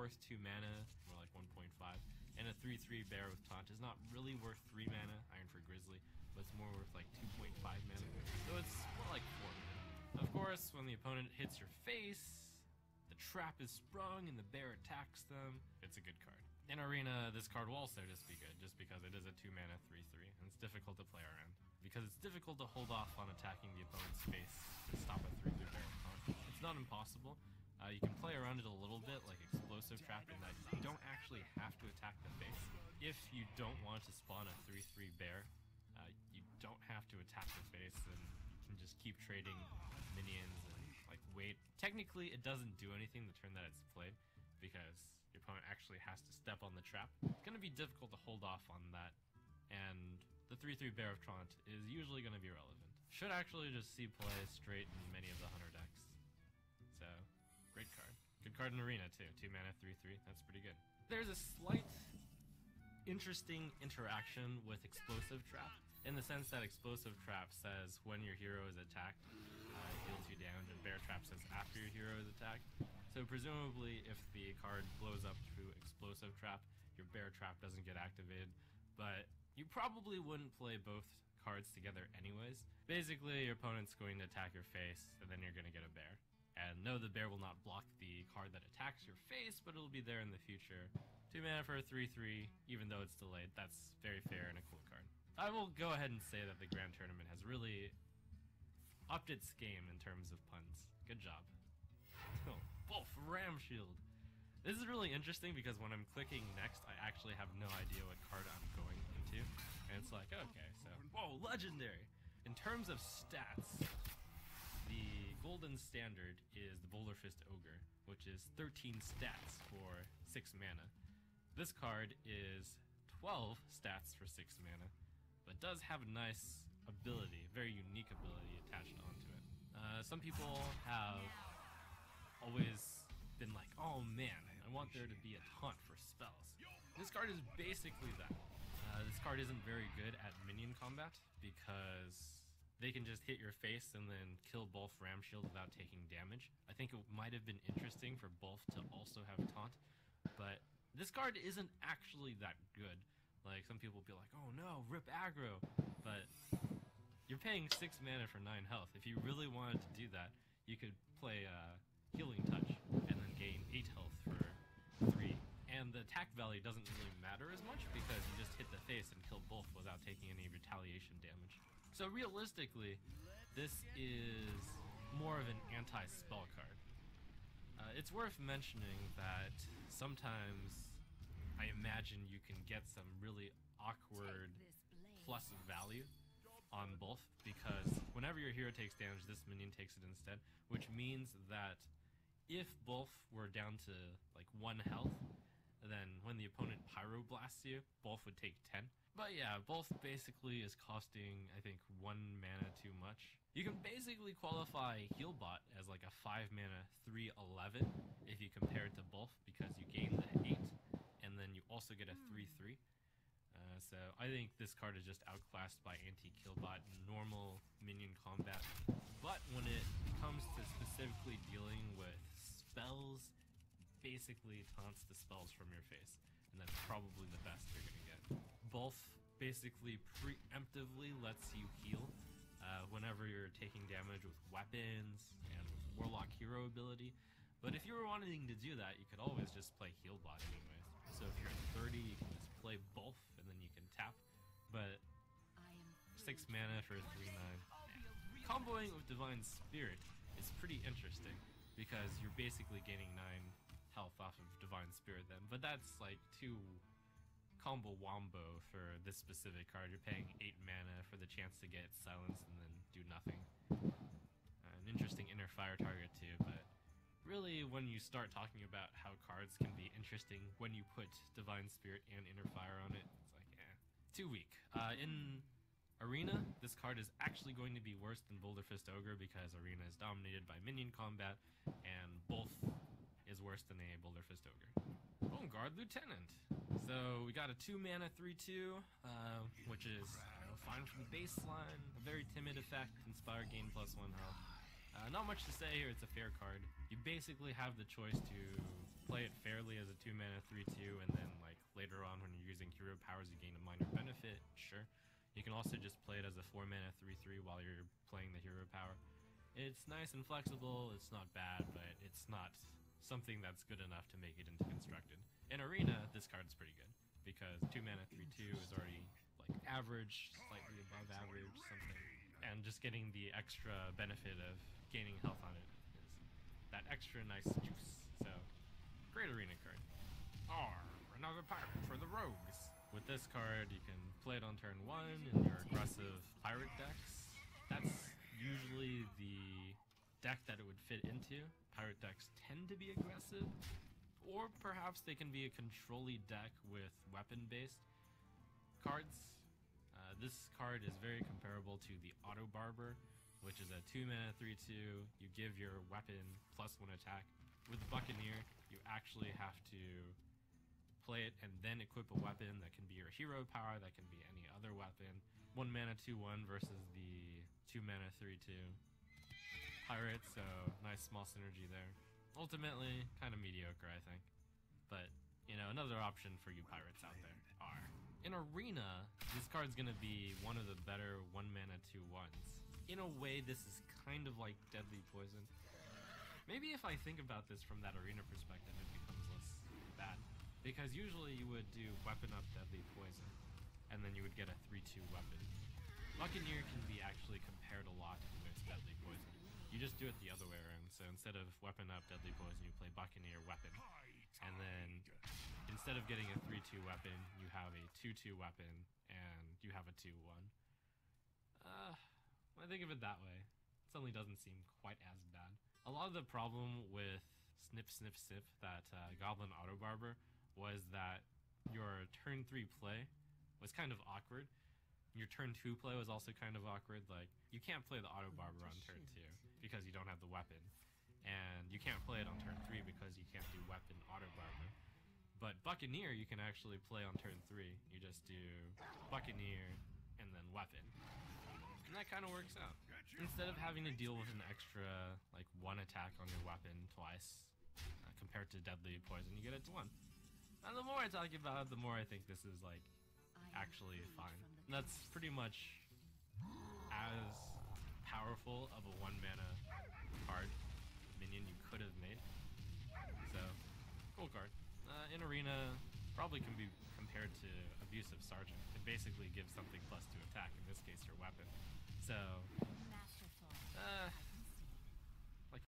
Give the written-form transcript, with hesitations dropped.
worth 2 mana, more like 1.5, and a 3/3 bear with taunt is not really worth 3 mana, Iron for Grizzly, but it's more worth like 2.5 mana, so it's more like 4 mana. Of course, when the opponent hits your face, the trap is sprung and the bear attacks them, it's a good card. In Arena, this card will also just be good, just because it is a 2 mana 3/3, and it's difficult to play around. Because it's difficult to hold off on attacking the opponent's face to stop a 3/3 bear with taunt. It's not impossible. You can play around it a little bit, like Explosive Trap, in that you don't actually have to attack the face. If you don't want to spawn a 3/3 bear, you don't have to attack the face, and you can just keep trading minions and like wait. Technically, it doesn't do anything the turn that it's played, because your opponent actually has to step on the trap. It's going to be difficult to hold off on that, and the 3/3 Bear of Traunt is usually going to be relevant. Should actually just see play straight in many of the Hunter decks. So, great card. Good card in Arena too. 2 mana 3/3, that's pretty good. There's a slight interesting interaction with Explosive Trap, in the sense that Explosive Trap says when your hero is attacked, it deals you damage, and Bear Trap says after your hero is attacked. So presumably, if the card blows up through Explosive Trap, your Bear Trap doesn't get activated, but you probably wouldn't play both cards together anyways. Basically, your opponent's going to attack your face, and then you're going to get a bear. And no, the bear will not block the card that attacks your face, but it'll be there in the future. 2 mana for a 3/3, even though it's delayed. That's very fair and a cool card. I will go ahead and say that the Grand Tournament has really upped its game in terms of puns. Good job. Oh, Wolf Ram Shield. This is really interesting because when I'm clicking next, I actually have no idea what card I'm going into. And it's like, okay, so, whoa, legendary! In terms of stats, the golden standard is the Boulder Fist Ogre, which is 13 stats for 6 mana. This card is 12 stats for 6 mana, but does have a nice ability, very unique ability attached onto it. Some people have always been like, oh man, I want there to be a taunt for spells. This card is basically that. This card isn't very good at minion combat because they can just hit your face and then kill Bolf Ram Shield without taking damage. I think it might have been interesting for Bolf to also have taunt, but this card isn't actually that good. Like, some people will be like, oh no, rip aggro, but you're paying 6 mana for 9 health. If you really wanted to do that, you could play Healing Touch and then gain 8 health for 3. And the attack value doesn't really matter as much because you just hit the face and kill both without taking any retaliation damage. So realistically, this is more of an anti-spell card. It's worth mentioning that sometimes I imagine you can get some really awkward plus value on both, because whenever your hero takes damage, this minion takes it instead, which means that if both were down to like 1 health, then when the opponent pyroblasts you, both would take 10. But yeah, both basically is costing, I think, 1 mana too much. You can basically qualify Healbot as like a 5 mana 3/11 if you compare it to both, because you gain the 8 and then you also get a 3/3. So I think this card is just outclassed by anti-Killbot in normal minion combat. But when it comes to specifically dealing with spells, basically taunts the spells from your face, and that's probably the best you're gonna get. Both basically preemptively lets you heal whenever you're taking damage with weapons and with Warlock hero ability. But if you were wanting to do that, you could always just play Healbot anyways. So if you're at 30, you can just play both, and then you can tap. But 6 mana for 3/9. Comboing with Divine Spirit is pretty interesting, because you're basically gaining 9 health off of Divine Spirit then. But that's like too combo wombo for this specific card. You're paying 8 mana for the chance to get Silence and then do nothing. An interesting inner fire target too, but really, when you start talking about how cards can be interesting when you put Divine Spirit and Inner Fire on it, it's like, eh. Too weak. In Arena, this card is actually going to be worse than Boulder Fist Ogre because Arena is dominated by minion combat, and both is worse than a Boulder Fist Ogre. Oh, Guard Lieutenant! So we got a 2 mana 3/2, which is fine from the baseline, a very timid effect, Inspire gain +1 health. Not much to say here, it's a fair card. You basically have the choice to play it fairly as a hero powers, you gain a minor benefit, sure. You can also just play it as a 4 mana 3/3 while you're playing the hero power. It's nice and flexible, it's not bad, but it's not something that's good enough to make it into constructed. In Arena, this card's pretty good, because 2 mana 3/2 is already like average, slightly above average, something. And just getting the extra benefit of gaining health on it is that extra nice juice. So, great Arena card. Another pirate for the rogues. With this card, you can play it on turn 1 in your aggressive pirate decks. That's usually the deck that it would fit into. Pirate decks tend to be aggressive, or perhaps they can be a control-y deck with weapon-based cards. This card is very comparable to the Auto Barber, which is a 2 mana 3/2. You give your weapon +1 attack. With Buccaneer, you actually have to play it and then equip a weapon that can be your hero power, that can be any other weapon. 1 mana 2/1 versus the 2 mana 3/2 pirate, so nice small synergy there. Ultimately, kind of mediocre, I think. But, you know, another option for you pirates out there are. In Arena, this card's gonna be one of the better 1 mana 2/1s. In a way, this is kind of like Deadly Poison. Maybe if I think about this from that Arena perspective, it becomes less bad. Because usually you would do weapon up Deadly Poison, and then you would get a 3/2 weapon. Buccaneer can be actually compared a lot with Deadly Poison. You just do it the other way around. So instead of weapon up Deadly Poison, you play Buccaneer weapon. And then instead of getting a 3/2 weapon, you have a 2/2 weapon, and you have a 2/1. When I think of it that way, it suddenly doesn't seem quite as bad. A lot of the problem with Snip Snip Snip, that Goblin Auto Barber, was that your turn 3 play was kind of awkward. Your turn 2 play was also kind of awkward. Like, you can't play the Auto Barber on turn 2 because you don't have the weapon. And you can't play it on turn 3 because you can't do weapon Auto Barber. But Buccaneer you can actually play on turn 3. You just do Buccaneer and then weapon. And that kind of works out. Instead of having to deal with an extra, like, 1 attack on your weapon twice, compared to Deadly Poison, you get it to 1. And the more I talk about it, the more I think this is, like, actually fine. And that's pretty much as powerful of a 1 mana card minion you could have made. So, cool card. In Arena, probably can be compared to Abusive Sergeant. It basically gives something +2 attack, in this case your weapon. So,